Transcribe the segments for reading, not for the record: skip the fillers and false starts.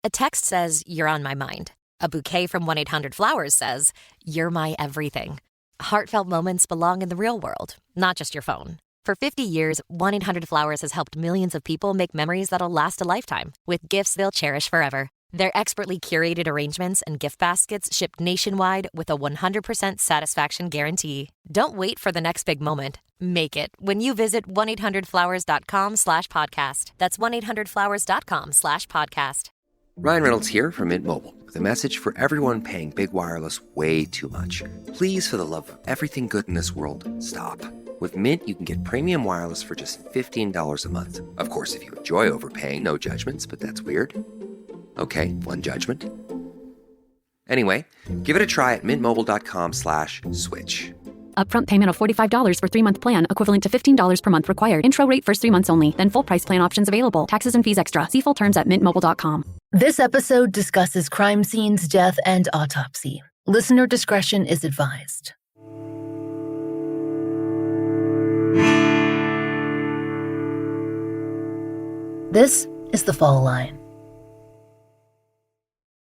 A text says, "You're on my mind." A bouquet from 1-800-Flowers says, "You're my everything." Heartfelt moments belong in the real world, not just your phone. For 50 years, 1-800-Flowers has helped millions of people make memories that'll last a lifetime with gifts they'll cherish forever. Their expertly curated arrangements and gift baskets ship nationwide with a 100% satisfaction guarantee. Don't wait for the next big moment. Make it when you visit 1-800-Flowers.com/podcast. That's 1-800-Flowers.com/podcast. Ryan Reynolds here from Mint Mobile with a message for everyone paying big wireless way too much. Please, for the love of everything good in this world, stop. With Mint, you can get premium wireless for just $15 a month. Of course, if you enjoy overpaying, no judgments, but that's weird. Okay, one judgment. Anyway, give it a try at mintmobile.com/switch. Upfront payment of $45 for 3-month plan, equivalent to $15 per month required. Intro rate first 3 months only, then full price plan options available. Taxes and fees extra. See full terms at mintmobile.com. This episode discusses crime scenes, death, and autopsy. Listener discretion is advised. This is The Fall Line.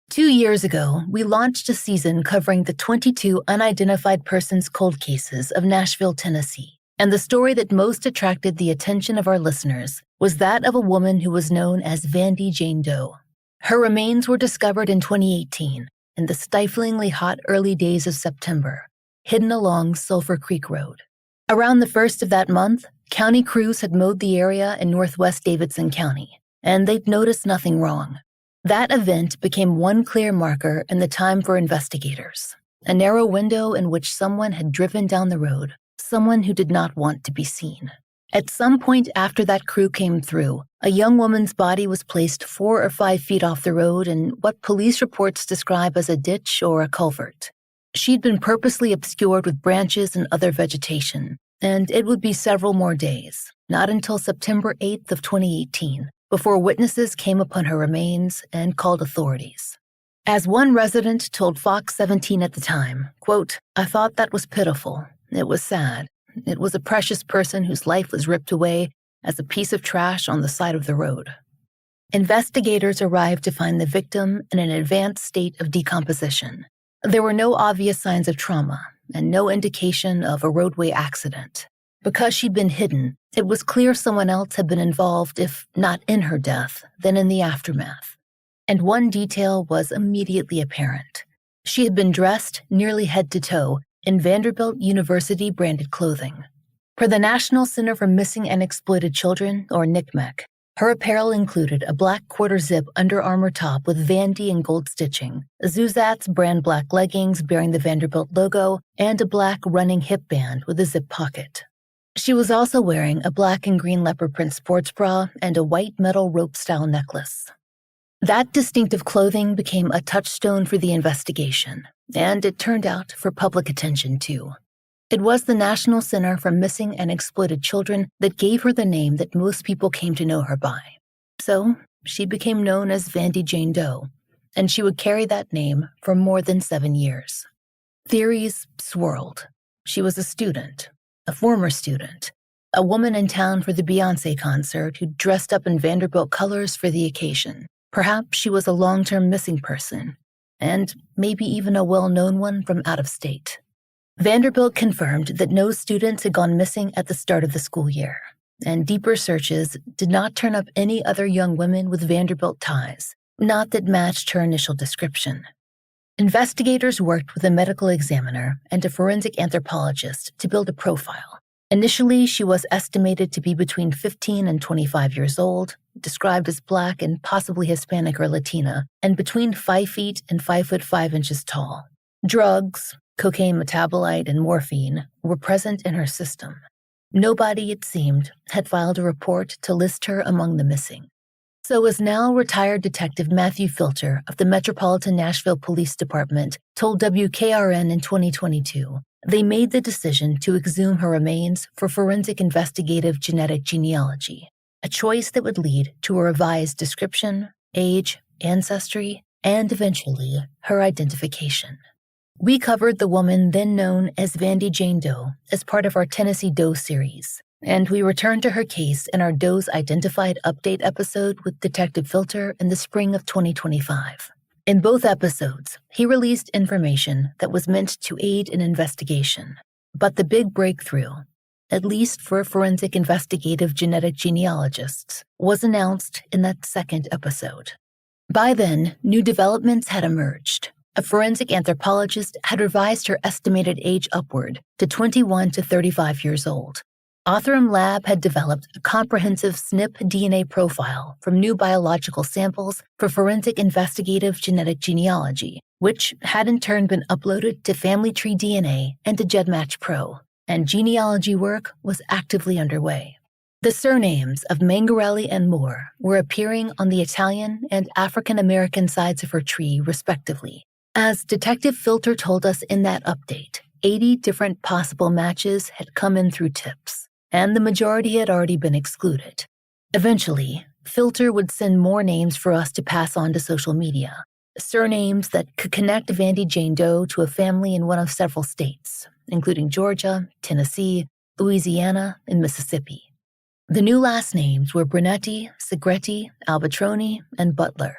2 years ago, we launched a season covering the 22 unidentified persons cold cases of Nashville, Tennessee. And the story that most attracted the attention of our listeners was that of a woman who was known as Vandy Jane Doe. Her remains were discovered in 2018 in the stiflingly hot early days of September, hidden along Sulphur Creek Road. Around the first of that month, county crews had mowed the area in northwest Davidson County, and they'd noticed nothing wrong. That event became one clear marker in the time for investigators, a narrow window in which someone had driven down the road, someone who did not want to be seen. At some point after that crew came through, a young woman's body was placed 4 or 5 feet off the road in what police reports describe as a ditch or a culvert. She'd been purposely obscured with branches and other vegetation, and it would be several more days, not until September 8th of 2018, before witnesses came upon her remains and called authorities. As one resident told Fox 17 at the time, quote, "I thought that was pitiful. It was sad. It was a precious person whose life was ripped away as a piece of trash on the side of the road." Investigators arrived to find the victim in an advanced state of decomposition. There were no obvious signs of trauma and no indication of a roadway accident. Because she'd been hidden, it was clear someone else had been involved, if not in her death, then in the aftermath. And one detail was immediately apparent. She had been dressed nearly head to toe in Vanderbilt University-branded clothing. Per the National Center for Missing and Exploited Children, or NCMEC, her apparel included a black quarter-zip Under Armour top with Vandy and gold stitching, Zuzat's brand black leggings bearing the Vanderbilt logo, and a black running hip band with a zip pocket. She was also wearing a black and green leopard print sports bra and a white metal rope-style necklace. That distinctive clothing became a touchstone for the investigation, and it turned out for public attention too. It was the National Center for Missing and Exploited Children that gave her the name that most people came to know her by. So she became known as Vandy Jane Doe, and she would carry that name for more than 7 years. Theories swirled. She was a student, a former student, a woman in town for the Beyoncé concert who dressed up in Vanderbilt colors for the occasion. Perhaps she was a long-term missing person, and maybe even a well-known one from out of state. Vanderbilt confirmed that no students had gone missing at the start of the school year, and deeper searches did not turn up any other young women with Vanderbilt ties, not that matched her initial description. Investigators worked with a medical examiner and a forensic anthropologist to build a profile. Initially, she was estimated to be between 15 and 25 years old, described as Black and possibly Hispanic or Latina, and between 5 feet and 5 foot 5 inches tall. Drugs, cocaine metabolite, and morphine were present in her system. Nobody, it seemed, had filed a report to list her among the missing. So as now retired Detective Matthew Filter of the Metropolitan Nashville Police Department told WKRN in 2022, they made the decision to exhume her remains for forensic investigative genetic genealogy, a choice that would lead to a revised description, age, ancestry, and eventually her identification. We covered the woman then known as Vandy Jane Doe as part of our Tennessee Doe series, and we returned to her case in our Doe's Identified update episode with Detective Filter in the spring of 2025. In both episodes, he released information that was meant to aid an investigation. But the big breakthrough, at least for forensic investigative genetic genealogists, was announced in that second episode. By then, new developments had emerged. A forensic anthropologist had revised her estimated age upward to 21 to 35 years old. Othram Lab had developed a comprehensive SNP DNA profile from new biological samples for forensic investigative genetic genealogy, which had in turn been uploaded to Family Tree DNA and to GEDmatch Pro, and genealogy work was actively underway. The surnames of Mangarelli and Moore were appearing on the Italian and African American sides of her tree, respectively. As Detective Filter told us in that update, 80 different possible matches had come in through tips, and the majority had already been excluded. Eventually, Filter would send more names for us to pass on to social media, surnames that could connect Vandy Jane Doe to a family in one of several states, including Georgia, Tennessee, Louisiana, and Mississippi. The new last names were Brunetti, Segretti, Albatroni, and Butler.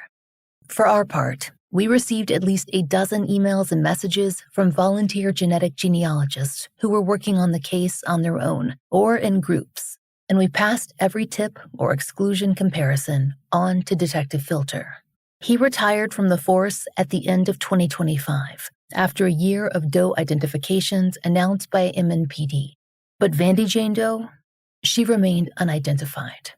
For our part, we received at least a dozen emails and messages from volunteer genetic genealogists who were working on the case on their own or in groups, and we passed every tip or exclusion comparison on to Detective Filter. He retired from the force at the end of 2025, after a year of Doe identifications announced by MNPD. But Vandy Jane Doe, she remained unidentified.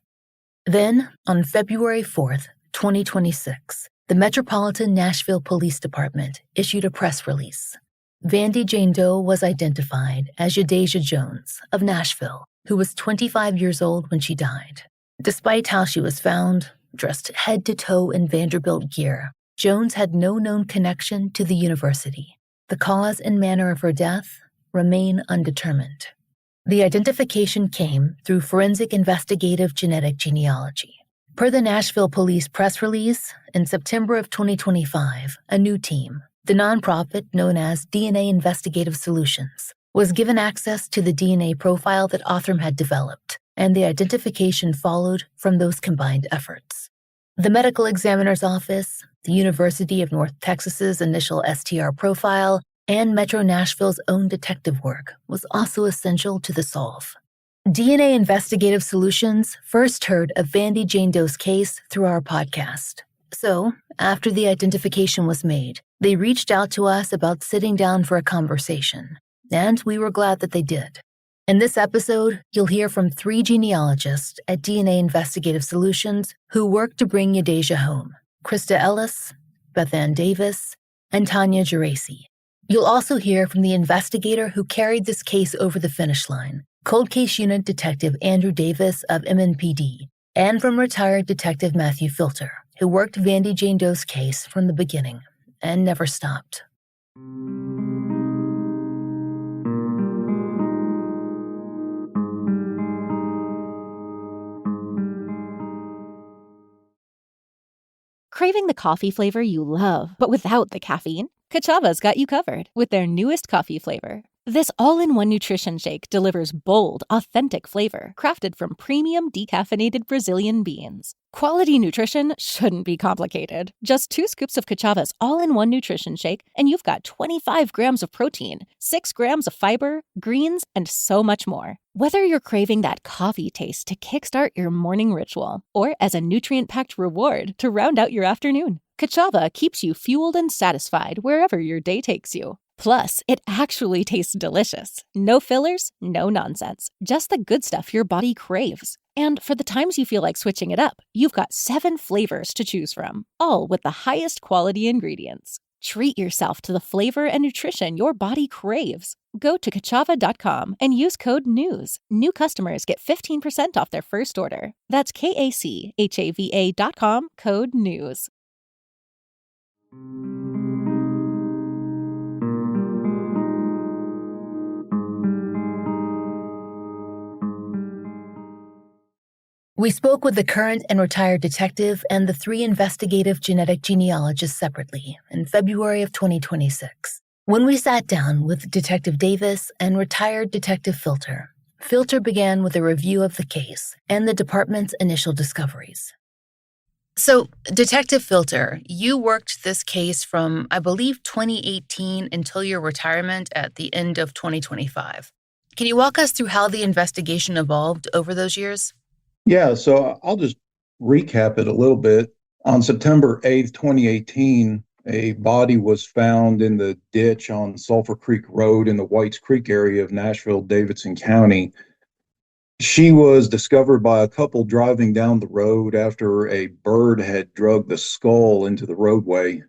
Then, on February 4th, 2026, the Metropolitan Nashville Police Department issued a press release. Vandy Jane Doe was identified as Yadezia Jones of Nashville, who was 25 years old when she died. Despite how she was found, dressed head to toe in Vanderbilt gear, Jones had no known connection to the university. The cause and manner of her death remain undetermined. The identification came through forensic investigative genetic genealogy. Per the Nashville Police press release, in September of 2025, a new team, the nonprofit known as DNA Investigative Solutions, was given access to the DNA profile that Othram had developed, and the identification followed from those combined efforts. The medical examiner's office, the University of North Texas's initial STR profile, and Metro Nashville's own detective work was also essential to the solve. DNA Investigative Solutions first heard of Vandy Jane Doe's case through our podcast. So, after the identification was made, they reached out to us about sitting down for a conversation, and we were glad that they did. In this episode, you'll hear from 3 genealogists at DNA Investigative Solutions who worked to bring Yadezia home: Krista Ellis, Beth Ann Davis, and Tanya Geraci. You'll also hear from the investigator who carried this case over the finish line, Cold Case Unit Detective Andrew Davis of MNPD, and from retired Detective Matthew Filter, who worked Vandy Jane Doe's case from the beginning and never stopped. Craving the coffee flavor you love, but without the caffeine? Kachava's got you covered with their newest coffee flavor. This all-in-one nutrition shake delivers bold, authentic flavor crafted from premium decaffeinated Brazilian beans. Quality nutrition shouldn't be complicated. Just 2 scoops of Kachava's all-in-one nutrition shake, and you've got 25 grams of protein, 6 grams of fiber, greens, and so much more. Whether you're craving that coffee taste to kickstart your morning ritual, or as a nutrient-packed reward to round out your afternoon, Kachava keeps you fueled and satisfied wherever your day takes you. Plus, it actually tastes delicious. No fillers, no nonsense. Just the good stuff your body craves. And for the times you feel like switching it up, you've got 7 flavors to choose from, all with the highest quality ingredients. Treat yourself to the flavor and nutrition your body craves. Go to Kachava.com and use code NEWS. New customers get 15% off their first order. That's KACHAVA.com, code NEWS. We spoke with the current and retired detective and the 3 investigative genetic genealogists separately in February of 2026. When we sat down with Detective Davis and retired Detective Filter, Filter began with a review of the case and the department's initial discoveries. So, Detective Filter, you worked this case from, I believe, 2018 until your retirement at the end of 2025. Can you walk us through how the investigation evolved over those years? Yeah, so I'll just recap it a little bit. On September 8th, 2018, a body was found in the ditch on Sulphur Creek Road in the Whites Creek area of Nashville, Davidson County. She was discovered by a couple driving down the road after a bird had dragged the skull into the roadway.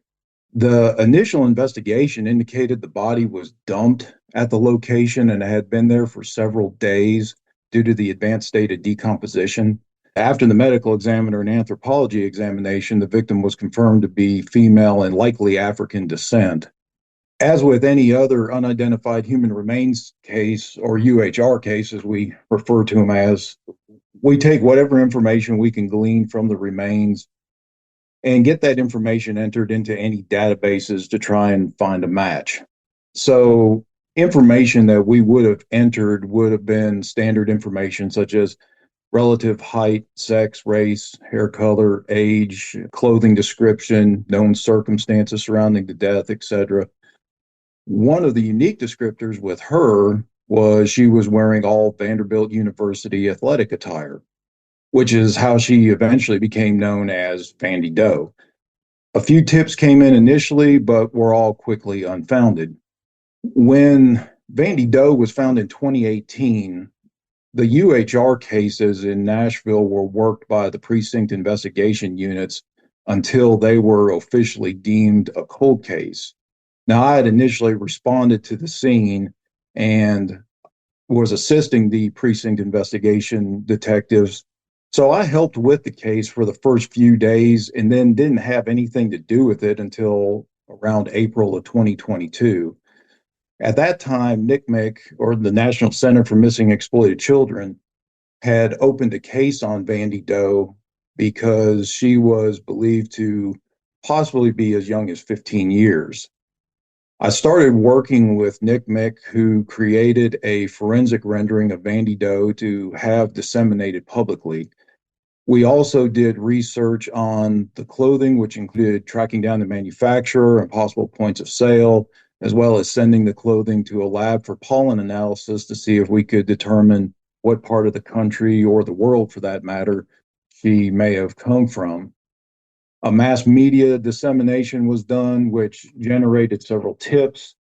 The initial investigation indicated the body was dumped at the location and had been there for several days due to the advanced state of decomposition. After the medical examiner and anthropology examination, the victim was confirmed to be female and likely African descent. As with any other unidentified human remains case, or UHR case as we refer to them as, we take whatever information we can glean from the remains and get that information entered into any databases to try and find a match. So information that we would have entered would have been standard information such as relative height, sex, race, hair color, age, clothing description, known circumstances surrounding the death, etc. One of the unique descriptors with her was she was wearing all Vanderbilt University athletic attire, which is how she eventually became known as Vandy Doe. A few tips came in initially, but were all quickly unfounded. When Vandy Doe was found in 2018, the UHR cases in Nashville were worked by the precinct investigation units until they were officially deemed a cold case. Now, I had initially responded to the scene and was assisting the precinct investigation detectives. So I helped with the case for the first few days and then didn't have anything to do with it until around April of 2022. At that time, NCMEC, or the National Center for Missing Exploited Children, had opened a case on Vandy Doe because she was believed to possibly be as young as 15 years. I started working with NCMEC, who created a forensic rendering of Vandy Doe to have disseminated publicly. We also did research on the clothing, which included tracking down the manufacturer and possible points of sale, as well as sending the clothing to a lab for pollen analysis to see if we could determine what part of the country, or the world for that matter, she may have come from. A mass media dissemination was done, which generated several tips.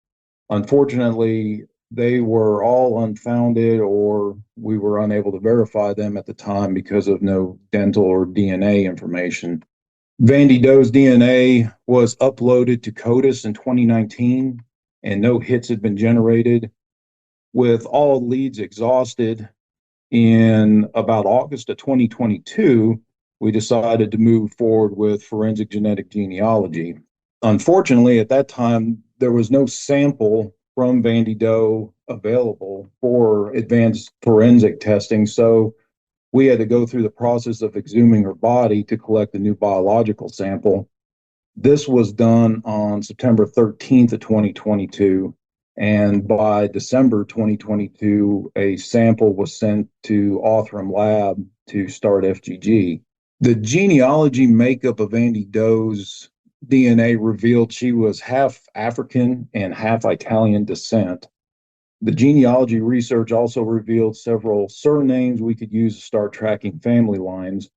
Unfortunately, they were all unfounded, or we were unable to verify them at the time because of no dental or DNA information. Vandy Doe's DNA was uploaded to CODIS in 2019, and no hits had been generated. With all leads exhausted, in about August of 2022, we decided to move forward with forensic genetic genealogy. Unfortunately, at that time, there was no sample from Vandy Doe available for advanced forensic testing, so we had to go through the process of exhuming her body to collect a new biological sample. This was done on September 13th of 2022, and by December 2022, a sample was sent to Othram Lab to start FGG. The genealogy makeup of Vandy Doe's DNA revealed she was half African and half Italian descent. The genealogy research also revealed several surnames we could use to start tracking family lines.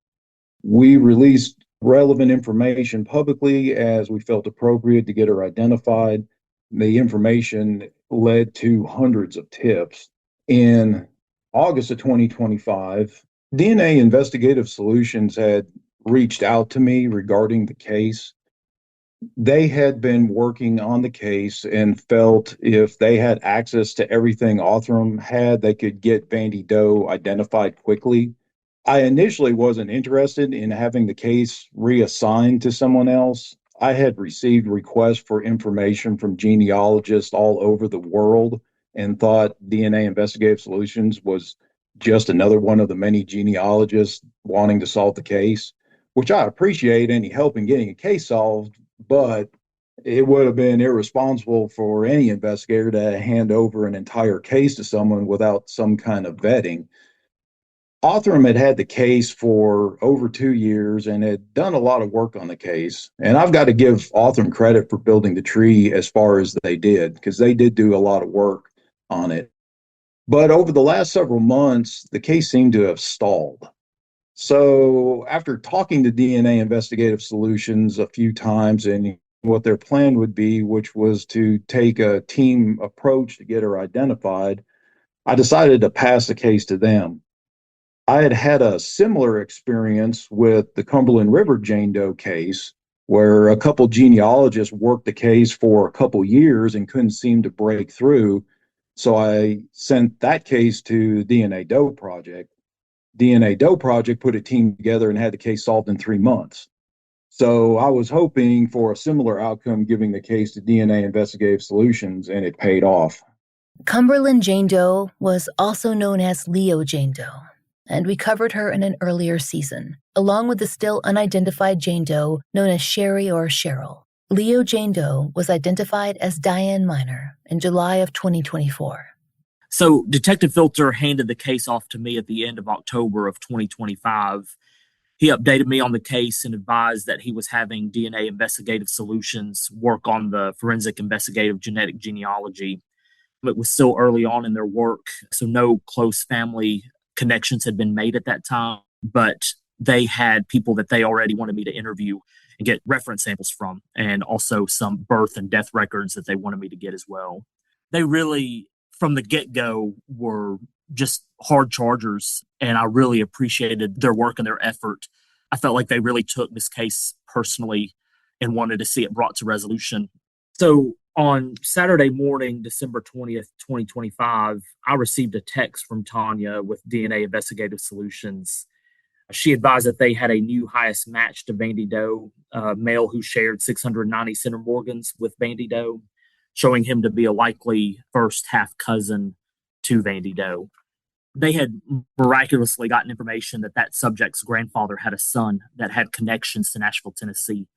We released relevant information publicly as we felt appropriate to get her identified. The information led to hundreds of tips. In August of 2025, DNA Investigative Solutions had reached out to me regarding the case. They had been working on the case and felt if they had access to everything Othram had, they could get Vandy Doe identified quickly. I initially wasn't interested in having the case reassigned to someone else. I had received requests for information from genealogists all over the world and thought DNA Investigative Solutions was just another one of the many genealogists wanting to solve the case, which I appreciate any help in getting a case solved, but It would have been irresponsible for any investigator to hand over an entire case to someone without some kind of vetting. Othram had had the case for over 2 years and had done a lot of work on the case. And I've got to give Othram credit for building the tree as far as they did, because they did do a lot of work on it. But over the last several months, the case seemed to have stalled. So after talking to DNA Investigative Solutions a few times and what their plan would be, which was to take a team approach to get her identified, I decided to pass the case to them. I had had a similar experience with the Cumberland River Jane Doe case, where a couple genealogists worked the case for a couple years and couldn't seem to break through. So I sent that case to the DNA Doe Project. DNA Doe Project put a team together and had the case solved in 3 months. So I was hoping for a similar outcome giving the case to DNA Investigative Solutions, and it paid off. Cumberland Jane Doe was also known as Leo Jane Doe, and we covered her in an earlier season, along with the still unidentified Jane Doe known as Sherry or Cheryl. Leo Jane Doe was identified as Diane Minor in July of 2024. So Detective Filter handed the case off to me at the end of October of 2025. He updated me on the case and advised that he was having DNA Investigative Solutions work on the forensic investigative genetic genealogy. It was still early on in their work, so no close family connections had been made at that time, but they had people that they already wanted me to interview and get reference samples from, and also some birth and death records that they wanted me to get as well. They really, from the get-go, were just hard chargers, and I really appreciated their work and their effort. I felt like they really took this case personally and wanted to see it brought to resolution. So on Saturday morning, December 20th, 2025, I received a text from Tanya with DNA Investigative Solutions. She advised that they had a new highest match to Vandy Doe, a male who shared 690 centimorgans with Vandy Doe, showing him to be a likely first half cousin to Vandy Doe. They had miraculously gotten information that that subject's grandfather had a son that had connections to Nashville, Tennessee,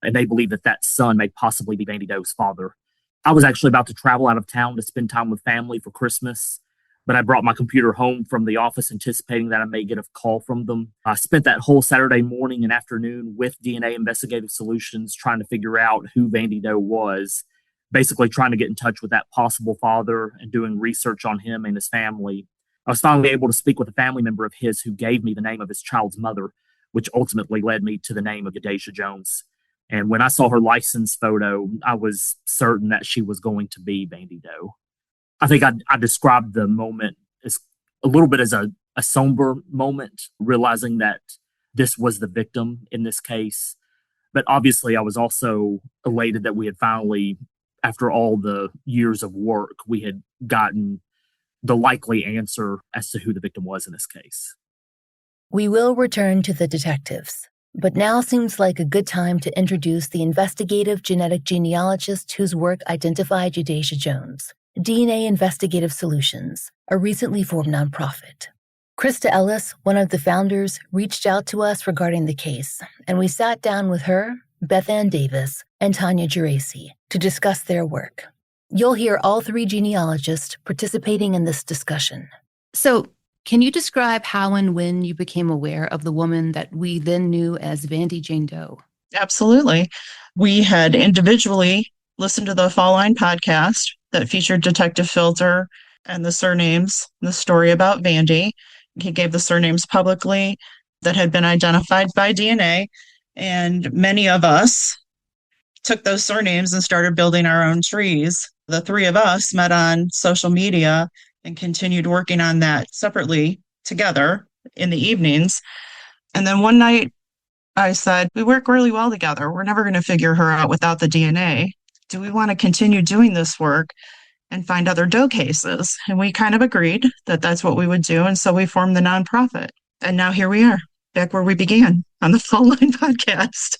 and they believe that that son may possibly be Vandy Doe's father. I was actually about to travel out of town to spend time with family for Christmas, but I brought my computer home from the office anticipating that I may get a call from them. I spent that whole Saturday morning and afternoon with DNA Investigative Solutions trying to figure out who Vandy Doe was, basically trying to get in touch with that possible father and doing research on him and his family. I was finally able to speak with a family member of his who gave me the name of his child's mother, which ultimately led me to the name of Yadezia Jones. And when I saw her license photo, I was certain that she was going to be Vandy Doe. I think I described the moment as a little bit as a somber moment, realizing that this was the victim in this case. But obviously, I was also elated that we had finally, after all the years of work, we had gotten the likely answer as to who the victim was in this case. We will return to the detectives, but now seems like a good time to introduce the investigative genetic genealogist whose work identified Yadezia Jones. DNA Investigative Solutions, a recently formed nonprofit. Krista Ellis, one of the founders, reached out to us regarding the case, and we sat down with her, Beth Ann Davis, and Tanya Geraci to discuss their work. You'll hear all three genealogists participating in this discussion. So, can you describe how and when you became aware of the woman that we then knew as Vandy Jane Doe? Absolutely. We had individually listened to the Fall Line podcast that featured Detective Filter and the surnames, the story about Vandy. He gave the surnames publicly that had been identified by DNA. And many of us took those surnames and started building our own trees. The three of us met on social media and continued working on that separately together in the evenings. And then one night I said, we work really well together. We're never going to figure her out without the DNA. Do we want to continue doing this work and find other Doe cases? And we kind of agreed that that's what we would do. And so we formed the nonprofit. And now here we are, back where we began on the Fall Line podcast.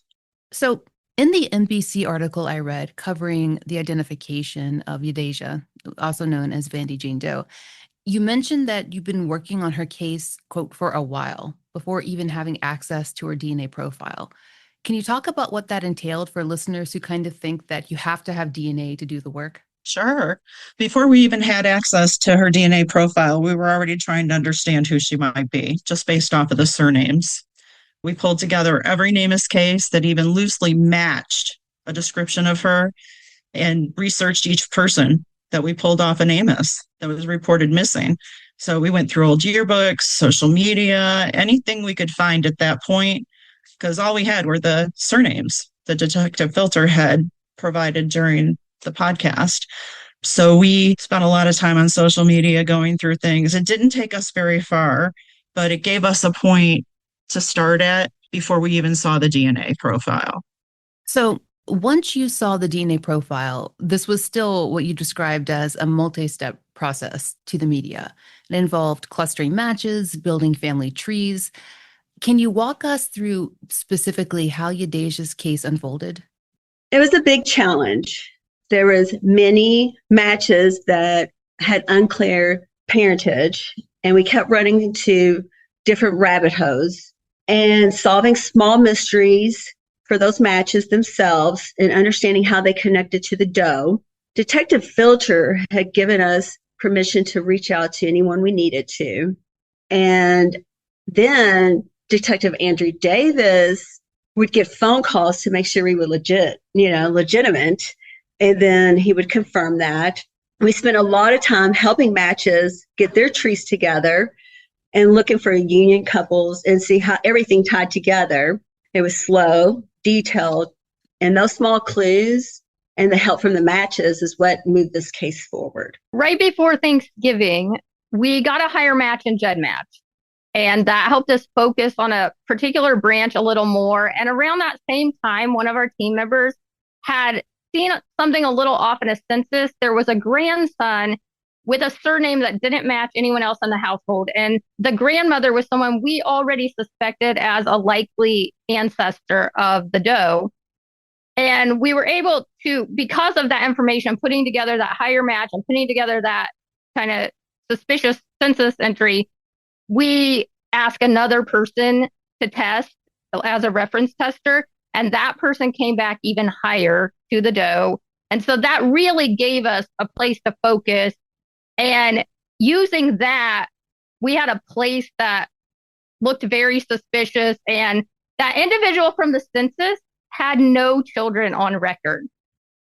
So in the NBC article I read covering the identification of Yadezia, also known as Vandy Jane Doe, you mentioned that you've been working on her case, quote, for a while before even having access to her DNA profile. Can you talk about what that entailed for listeners who kind of think that you have to have DNA to do the work? Sure. Before we even had access to her DNA profile, we were already trying to understand who she might be, just based off of the surnames. We pulled together every NamUs case that even loosely matched a description of her and researched each person that we pulled off a NamUs that was reported missing. So we went through old yearbooks, social media, anything we could find at that point, because all we had were the surnames the detective filter had provided during the podcast. So we spent a lot of time on social media going through things. It didn't take us very far, but it gave us a point to start at before we even saw the DNA profile. So once you saw the DNA profile, this was still what you described as a multi-step process to the media. It involved clustering matches, building family trees. Can you walk us through specifically how Yadezia's case unfolded? It was a big challenge. There was many matches that had unclear parentage, and we kept running into different rabbit holes and solving small mysteries for those matches themselves and understanding how they connected to the doe. Detective Filter had given us permission to reach out to anyone we needed to. And then Detective Andrew Davis would get phone calls to make sure we were legitimate. And then he would confirm that. We spent a lot of time helping matches get their trees together and looking for union couples and see how everything tied together. It was slow, detailed, and those small clues and the help from the matches is what moved this case forward. Right before Thanksgiving, we got a higher match in GenMatch, and that helped us focus on a particular branch a little more. And around that same time, one of our team members had seen something a little off in a census. There was a grandson with a surname that didn't match anyone else in the household. And the grandmother was someone we already suspected as a likely ancestor of the doe. And we were able to, because of that information, putting together that higher match and putting together that kind of suspicious census entry, we asked another person to test as a reference tester. And that person came back even higher to the doe. And so that really gave us a place to focus. And using that, we had a place that looked very suspicious. And that individual from the census had no children on record.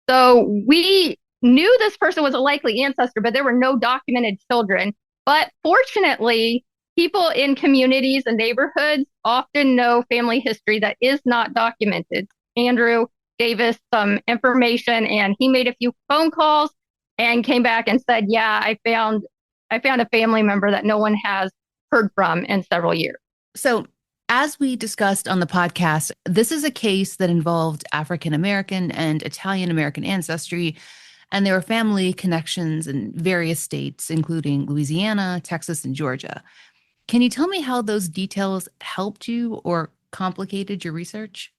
So we knew this person was a likely ancestor, but there were no documented children. But fortunately, people in communities and neighborhoods often know family history that is not documented. Andrew gave us some information, and he made a few phone calls and came back and said, yeah, I found a family member that no one has heard from in several years. So as we discussed on the podcast, this is a case that involved African-American and Italian-American ancestry, and there were family connections in various states, including Louisiana, Texas, and Georgia. Can you tell me how those details helped you or complicated your research?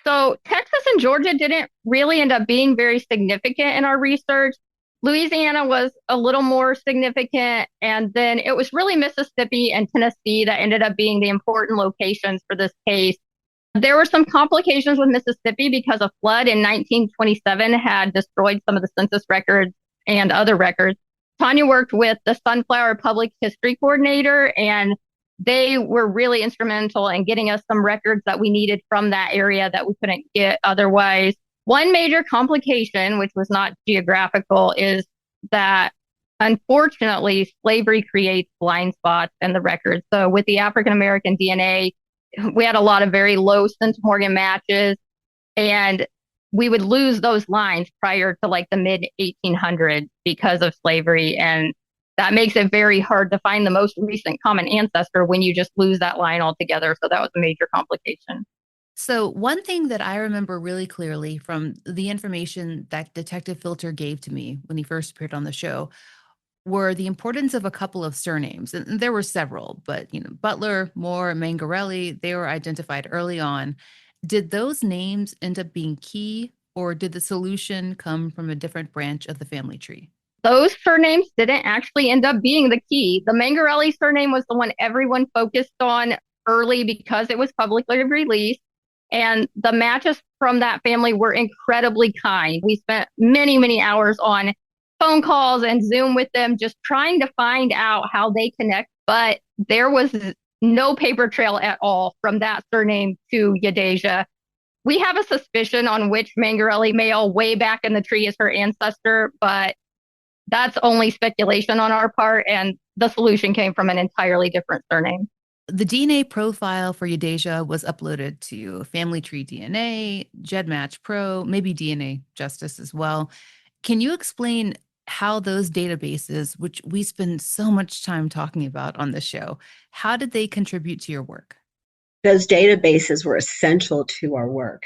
So Texas and Georgia didn't really end up being very significant in our research. Louisiana was a little more significant, and then it was really Mississippi and Tennessee that ended up being the important locations for this case. There were some complications with Mississippi because a flood in 1927 had destroyed some of the census records and other records. Tanya worked with the Sunflower Public History Coordinator, and they were really instrumental in getting us some records that we needed from that area that we couldn't get otherwise. One major complication, which was not geographical, is that unfortunately slavery creates blind spots in the records. So with the African-American DNA, we had a lot of very low centimorgan matches, and we would lose those lines prior to like the mid 1800s because of slavery. And that makes it very hard to find the most recent common ancestor when you just lose that line altogether. So that was a major complication. So one thing that I remember really clearly from the information that Detective Filter gave to me when he first appeared on the show were the importance of a couple of surnames. And there were several, but Butler, Moore, Mangarelli, they were identified early on. Did those names end up being key, or did the solution come from a different branch of the family tree? Those surnames didn't actually end up being the key. The Mangarelli surname was the one everyone focused on early because it was publicly released. And the matches from that family were incredibly kind. We spent many, many hours on phone calls and Zoom with them, just trying to find out how they connect. But there was no paper trail at all from that surname to Yadezia. We have a suspicion on which Mangarelli male way back in the tree is her ancestor, but that's only speculation on our part. And the solution came from an entirely different surname. The DNA profile for Yadezia was uploaded to Family Tree DNA, GEDmatch Pro, maybe DNA Justice as well. Can you explain how those databases, which we spend so much time talking about on this show, how did they contribute to your work? Those databases were essential to our work.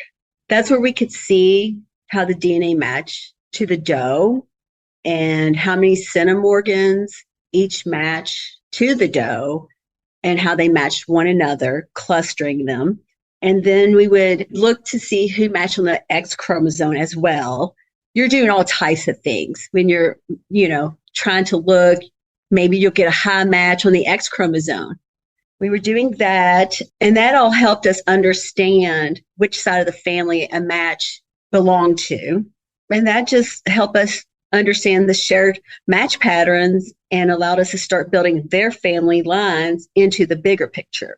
That's where we could see how the DNA matched to the doe and how many centimorgans each match to the doe and how they matched one another, clustering them. And then we would look to see who matched on the X chromosome as well. You're doing all types of things when you're, trying to look. Maybe you'll get a high match on the X chromosome. We were doing that, and that all helped us understand which side of the family a match belonged to. And that just helped us understand the shared match patterns and allowed us to start building their family lines into the bigger picture.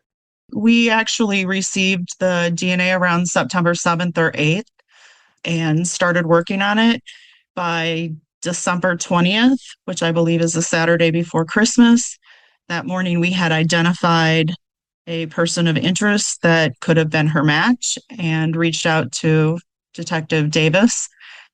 We actually received the DNA around September 7th or 8th and started working on it by December 20th, which I believe is the Saturday before Christmas. That morning, we had identified a person of interest that could have been her match and reached out to Detective Davis.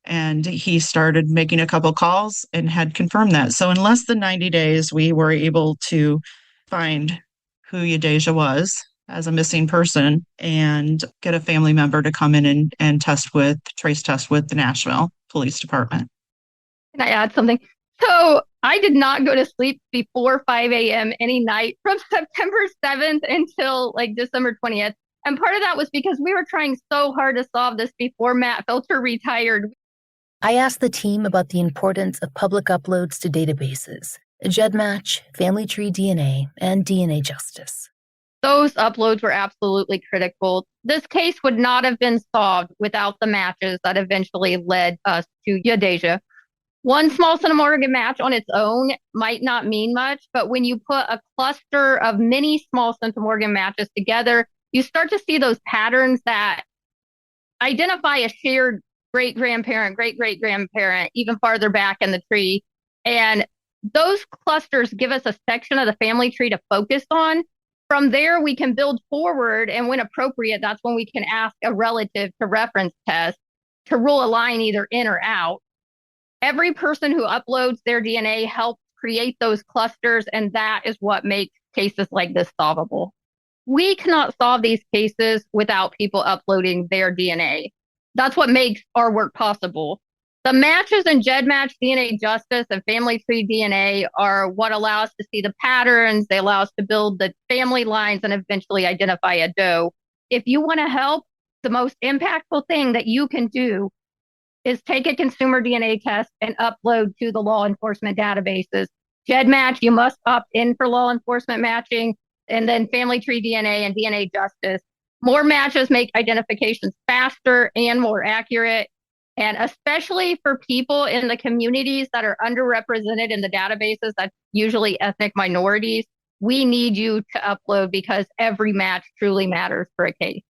And he started making a couple calls and had confirmed that. So in less than 90 days, we were able to find who Yadezia was as a missing person and get a family member to come in and trace test with the Nashville Police Department. Can I add something? So I did not go to sleep before 5 a.m. any night from September 7th until December 20th. And part of that was because we were trying so hard to solve this before Matt Felter retired. I asked the team about the importance of public uploads to databases, GEDmatch, Family Tree DNA, and DNA Justice. Those uploads were absolutely critical. This case would not have been solved without the matches that eventually led us to Yadezia. One small centimorgan match on its own might not mean much, but when you put a cluster of many small centimorgan matches together, you start to see those patterns that identify a shared great-grandparent, great-great-grandparent, even farther back in the tree. And those clusters give us a section of the family tree to focus on. From there, we can build forward, and when appropriate, that's when we can ask a relative to reference test to rule a line either in or out. Every person who uploads their DNA helps create those clusters, and that is what makes cases like this solvable. We cannot solve these cases without people uploading their DNA. That's what makes our work possible. The matches in GEDmatch, DNA Justice, and Family Tree DNA are what allow us to see the patterns. They allow us to build the family lines and eventually identify a doe. If you want to help, the most impactful thing that you can do is take a consumer DNA test and upload to the law enforcement databases. GEDmatch, you must opt in for law enforcement matching, and then Family Tree DNA and DNA Justice. More matches make identifications faster and more accurate. And especially for people in the communities that are underrepresented in the databases, that's usually ethnic minorities, we need you to upload because every match truly matters for a case.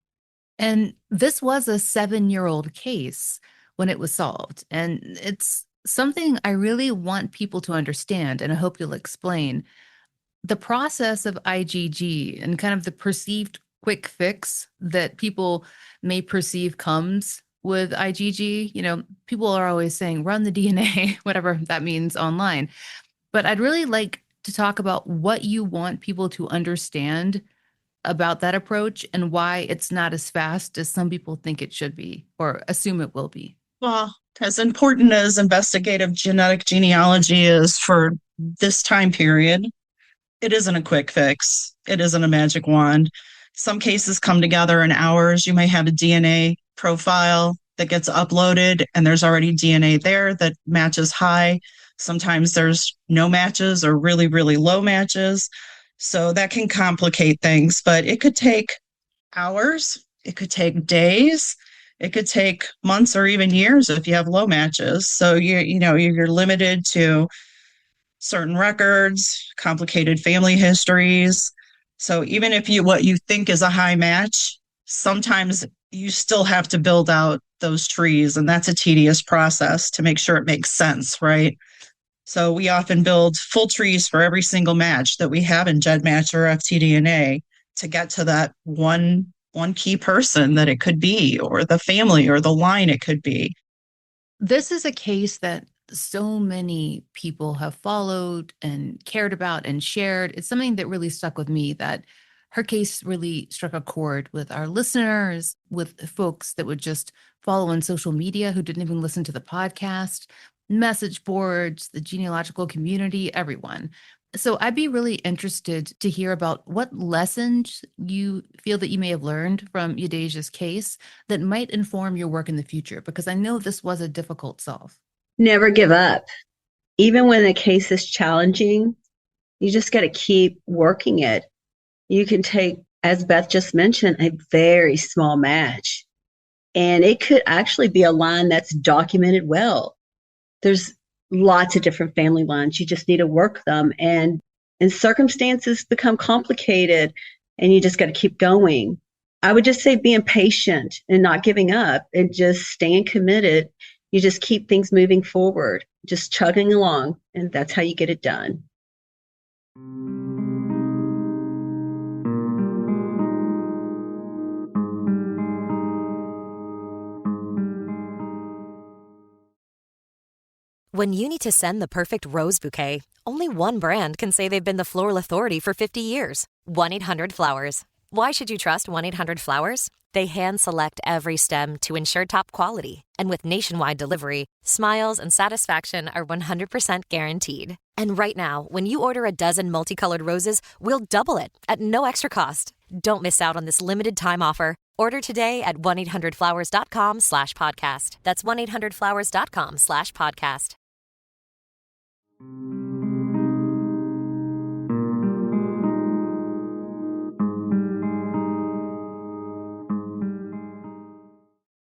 And this was a 7-year-old case when it was solved. And it's something I really want people to understand, and I hope you'll explain. The process of IgG and kind of the perceived quick fix that people may perceive comes with IgG. People are always saying, run the DNA, whatever that means online. But I'd really like to talk about what you want people to understand about that approach and why it's not as fast as some people think it should be or assume it will be. Well, as important as investigative genetic genealogy is for this time period, it isn't a quick fix. It isn't a magic wand. Some cases come together in hours. You may have a DNA profile that gets uploaded and there's already DNA there that matches high. Sometimes there's no matches or really, really low matches. So that can complicate things, but it could take hours It could take days. It could take months or even years if you have low matches. So you're limited to certain records, complicated family histories. So even if what you think is a high match, sometimes you still have to build out those trees, and that's a tedious process to make sure it makes sense, right? So we often build full trees for every single match that we have in GEDmatch or FTDNA to get to that one key person that it could be, or the family or the line it could be. This is a case that so many people have followed and cared about and shared. It's something that really stuck with me, that her case really struck a chord with our listeners, with folks that would just follow on social media who didn't even listen to the podcast, message boards, the genealogical community, everyone. So I'd be really interested to hear about what lessons you feel that you may have learned from Yadezia's case that might inform your work in the future, because I know this was a difficult solve. Never give up. Even when the case is challenging, you just got to keep working it. You can take, as Beth just mentioned, a very small match, and it could actually be a line that's documented well. There's lots of different family lines. You just need to work them, and circumstances become complicated, and you just got to keep going. I would just say being patient and not giving up and just staying committed. You just keep things moving forward, just chugging along, and that's how you get it done. When you need to send the perfect rose bouquet, only one brand can say they've been the floral authority for 50 years. 1-800-Flowers. Why should you trust 1-800-Flowers? They hand-select every stem to ensure top quality. And with nationwide delivery, smiles and satisfaction are 100% guaranteed. And right now, when you order a dozen multicolored roses, we'll double it at no extra cost. Don't miss out on this limited time offer. Order today at 1-800-Flowers.com/podcast. That's 1-800-Flowers.com/podcast.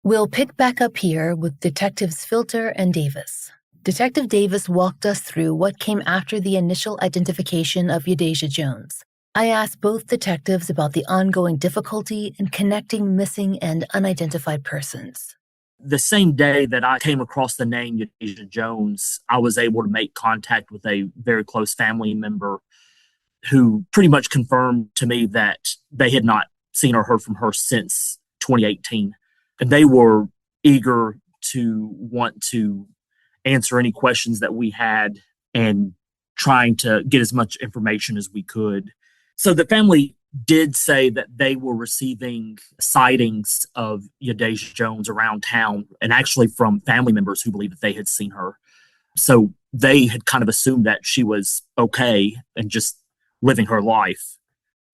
We'll pick back up here with Detectives Filter and Davis. Detective Davis walked us through what came after the initial identification of Yadezia Jones. I asked both detectives about the ongoing difficulty in connecting missing and unidentified persons. The same day that I came across the name Yadezia Jones, I was able to make contact with a very close family member who pretty much confirmed to me that they had not seen or heard from her since 2018. And they were eager to want to answer any questions that we had and trying to get as much information as we could. So the family did say that they were receiving sightings of Yadezia Jones around town, and actually from family members who believed that they had seen her. So they had kind of assumed that she was okay and just living her life.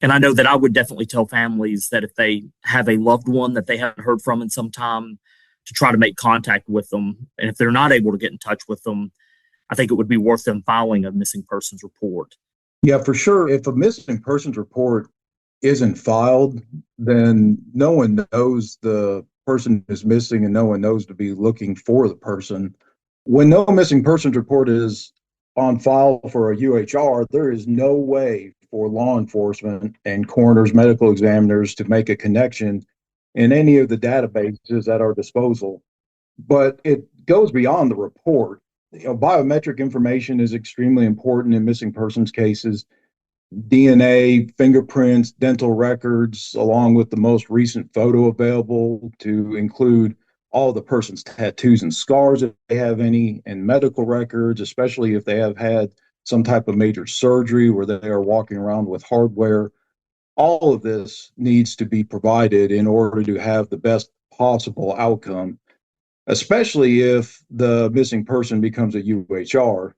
And I know that I would definitely tell families that if they have a loved one that they haven't heard from in some time, to try to make contact with them. And if they're not able to get in touch with them, I think it would be worth them filing a missing persons report. Yeah, for sure. If a missing persons report isn't filed, then no one knows the person is missing and no one knows to be looking for the person. When no missing persons report is on file for a UHR, there is no way for law enforcement and coroners, medical examiners to make a connection in any of the databases at our disposal. But it goes beyond the report. Biometric information is extremely important in missing persons cases. DNA, fingerprints, dental records, along with the most recent photo available, to include all the person's tattoos and scars if they have any, and medical records, especially if they have had some type of major surgery where they are walking around with hardware. All of this needs to be provided in order to have the best possible outcome, especially if the missing person becomes a UHR.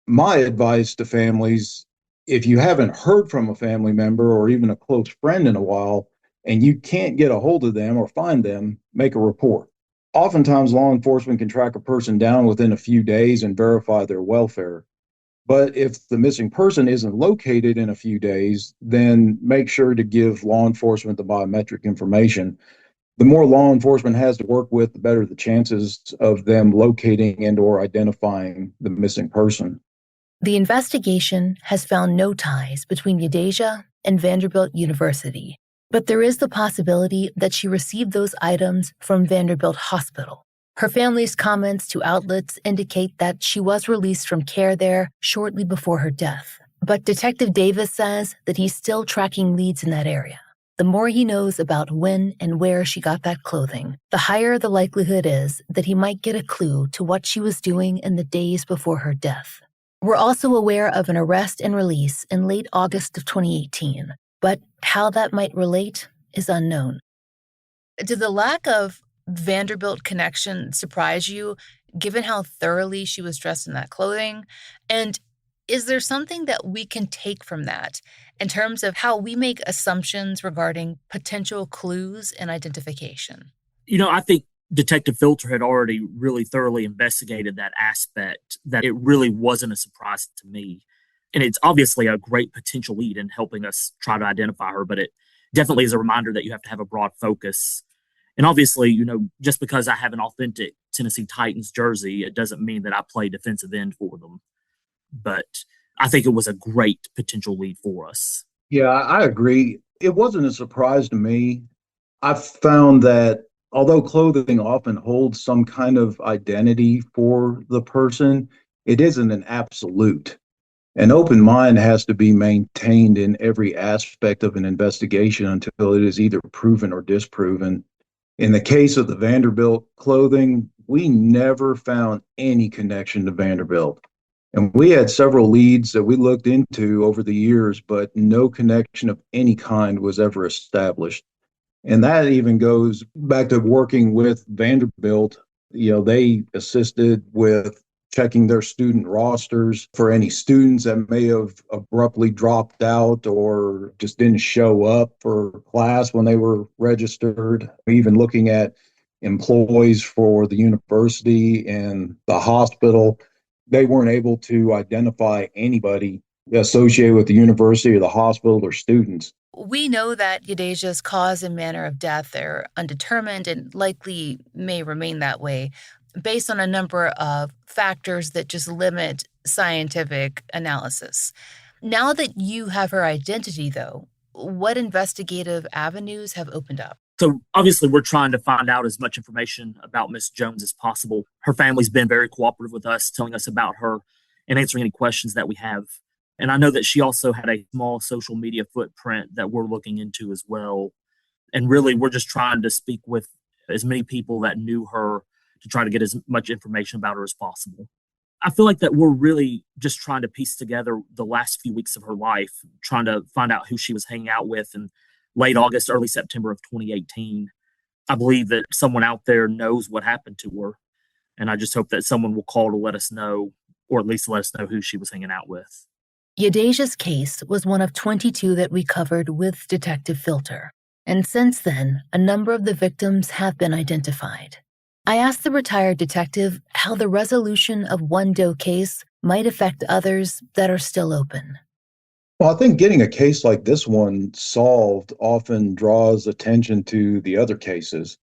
My advice to families, if you haven't heard from a family member or even a close friend in a while, and you can't get a hold of them or find them, make a report. Oftentimes, law enforcement can track a person down within a few days and verify their welfare. But if the missing person isn't located in a few days, then make sure to give law enforcement the biometric information. The more law enforcement has to work with, the better the chances of them locating and or identifying the missing person. The investigation has found no ties between Yadezia and Vanderbilt University, but there is the possibility that she received those items from Vanderbilt Hospital. Her family's comments to outlets indicate that she was released from care there shortly before her death. But Detective Davis says that he's still tracking leads in that area. The more he knows about when and where she got that clothing, the higher the likelihood is that he might get a clue to what she was doing in the days before her death. We're also aware of an arrest and release in late August of 2018, but how that might relate is unknown. Did the lack of Vanderbilt connection surprise you, given how thoroughly she was dressed in that clothing? And is there something that we can take from that in terms of how we make assumptions regarding potential clues and identification? I think Detective Filter had already really thoroughly investigated that aspect, that it really wasn't a surprise to me. And it's obviously a great potential lead in helping us try to identify her, but it definitely is a reminder that you have to have a broad focus. And obviously, just because I have an authentic Tennessee Titans jersey, it doesn't mean that I play defensive end for them. But I think it was a great potential lead for us. Yeah, I agree. It wasn't a surprise to me. I found that although clothing often holds some kind of identity for the person, it isn't an absolute. An open mind has to be maintained in every aspect of an investigation until it is either proven or disproven. In the case of the Vanderbilt clothing, we never found any connection to Vanderbilt. And we had several leads that we looked into over the years, but no connection of any kind was ever established. And that even goes back to working with Vanderbilt. They assisted with checking their student rosters for any students that may have abruptly dropped out or just didn't show up for class when they were registered, even looking at employees for the university and the hospital. They weren't able to identify anybody associated with the university or the hospital or students. We know that Yadezia's cause and manner of death are undetermined and likely may remain that way based on a number of factors that just limit scientific analysis. Now that you have her identity, though, what investigative avenues have opened up? So obviously we're trying to find out as much information about Miss Jones as possible. Her family's been very cooperative with us, telling us about her and answering any questions that we have. And I know that she also had a small social media footprint that we're looking into as well. And really, we're just trying to speak with as many people that knew her to try to get as much information about her as possible. I feel like that we're really just trying to piece together the last few weeks of her life, trying to find out who she was hanging out with in late August, early September of 2018. I believe that someone out there knows what happened to her. And I just hope that someone will call to let us know, or at least let us know who she was hanging out with. Yadezia's case was one of 22 that we covered with Detective Filter. And since then, a number of the victims have been identified. I asked the retired detective how the resolution of one Doe case might affect others that are still open. Well, I think getting a case like this one solved often draws attention to the other cases.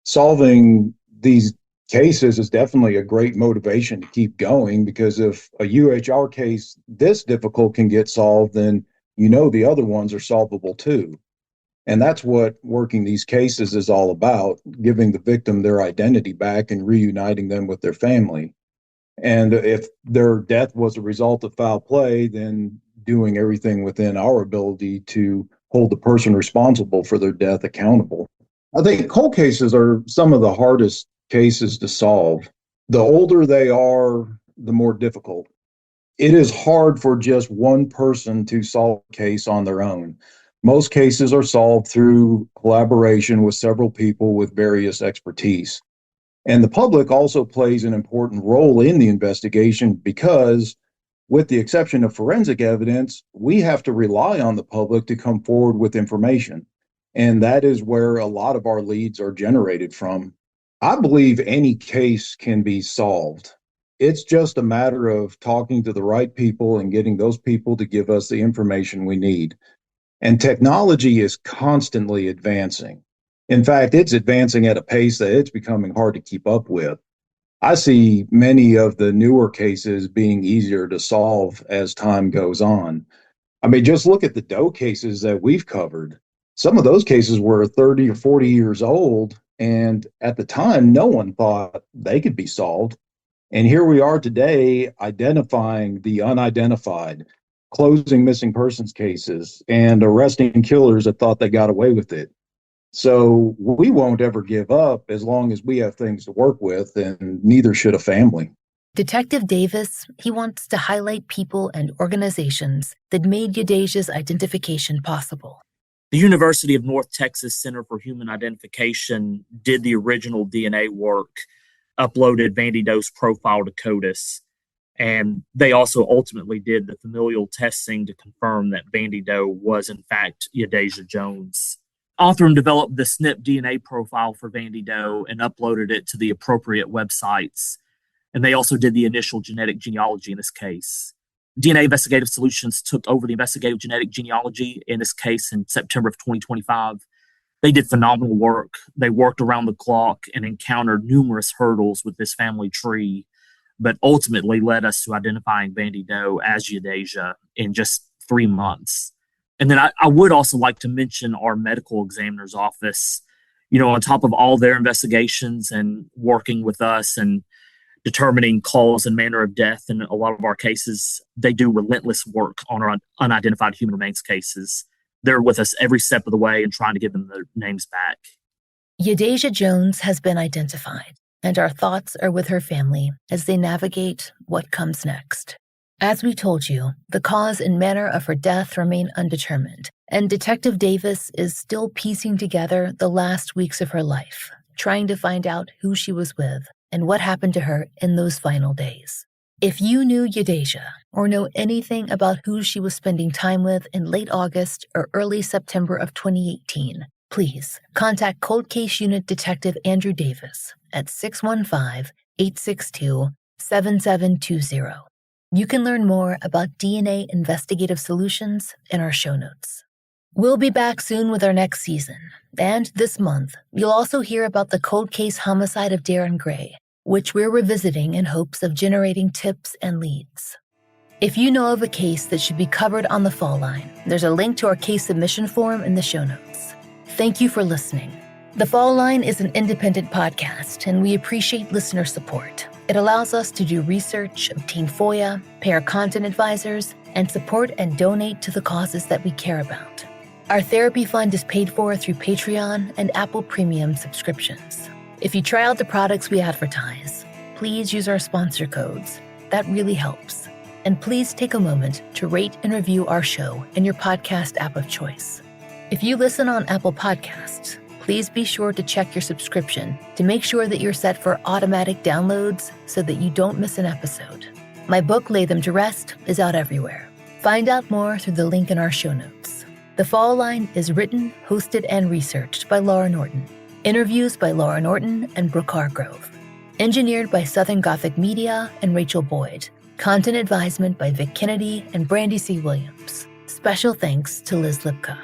Solving these cases is definitely a great motivation to keep going, because if a UHR case this difficult can get solved, then the other ones are solvable too. And that's what working these cases is all about, giving the victim their identity back and reuniting them with their family. And if their death was a result of foul play, then doing everything within our ability to hold the person responsible for their death accountable. I think cold cases are some of the hardest cases to solve. The older they are, the more difficult. It is hard for just one person to solve a case on their own. Most cases are solved through collaboration with several people with various expertise. And the public also plays an important role in the investigation because, with the exception of forensic evidence, we have to rely on the public to come forward with information. And that is where a lot of our leads are generated from. I believe any case can be solved It's just a matter of talking to the right people and getting those people to give us the information we need. And technology is constantly advancing. In fact, it's advancing at a pace that it's becoming hard to keep up with. I see many of the newer cases being easier to solve as time goes on. I mean, just look at the Doe cases that we've covered. Some of those cases were 30 or 40 years old, and at the time, no one thought they could be solved. And here we are today identifying the unidentified, closing missing persons cases, and arresting killers that thought they got away with it. So we won't ever give up as long as we have things to work with, and neither should a family. Detective Davis, he wants to highlight people and organizations that made Yadezia's identification possible. The University of North Texas Center for Human Identification did the original DNA work, uploaded Vandy Doe's profile to CODIS, and they also ultimately did the familial testing to confirm that Vandy Doe was in fact Yadezia Jones. Authored developed the SNP DNA profile for Vandy Doe and uploaded it to the appropriate websites. And they also did the initial genetic genealogy in this case. DNA Investigative Solutions took over the investigative genetic genealogy in this case in September of 2025. They did phenomenal work. They worked around the clock and encountered numerous hurdles with this family tree, but ultimately led us to identifying Vandy Doe as Yadezia in just 3 months. And then I would also like to mention our medical examiner's office. You know, on top of all their investigations and working with us and determining cause and manner of death in a lot of our cases, they do relentless work on our unidentified human remains cases. They're with us every step of the way and trying to give them their names back. Yadezia Jones has been identified, and our thoughts are with her family as they navigate what comes next. As we told you, the cause and manner of her death remain undetermined, and Detective Davis is still piecing together the last weeks of her life, trying to find out who she was with and what happened to her in those final days. If you knew Yadezia or know anything about who she was spending time with in late August or early September of 2018, please contact Cold Case Unit Detective Andrew Davis at 615-862-7720. You can learn more about DNA Investigative Solutions in our show notes. We'll be back soon with our next season, and this month, you'll also hear about the cold case homicide of Darren Gray, which we're revisiting in hopes of generating tips and leads. If you know of a case that should be covered on the Fall Line, there's a link to our case submission form in the show notes. Thank you for listening. The Fall Line is an independent podcast, and we appreciate listener support. It allows us to do research, obtain FOIA, pay our content advisors, and support and donate to the causes that we care about. Our therapy fund is paid for through Patreon and Apple Premium subscriptions. If you try out the products we advertise, please use our sponsor codes. That really helps. And please take a moment to rate and review our show in your podcast app of choice. If you listen on Apple Podcasts, please be sure to check your subscription to make sure that you're set for automatic downloads so that you don't miss an episode. My book, Lay Them to Rest, is out everywhere. Find out more through the link in our show notes. The Fall Line is written, hosted, and researched by Laura Norton. Interviews by Laura Norton and Brooke Hargrove. Engineered by Southern Gothic Media and Rachel Boyd. Content advisement by Vic Kennedy and Brandy C. Williams. Special thanks to Liz Lipka.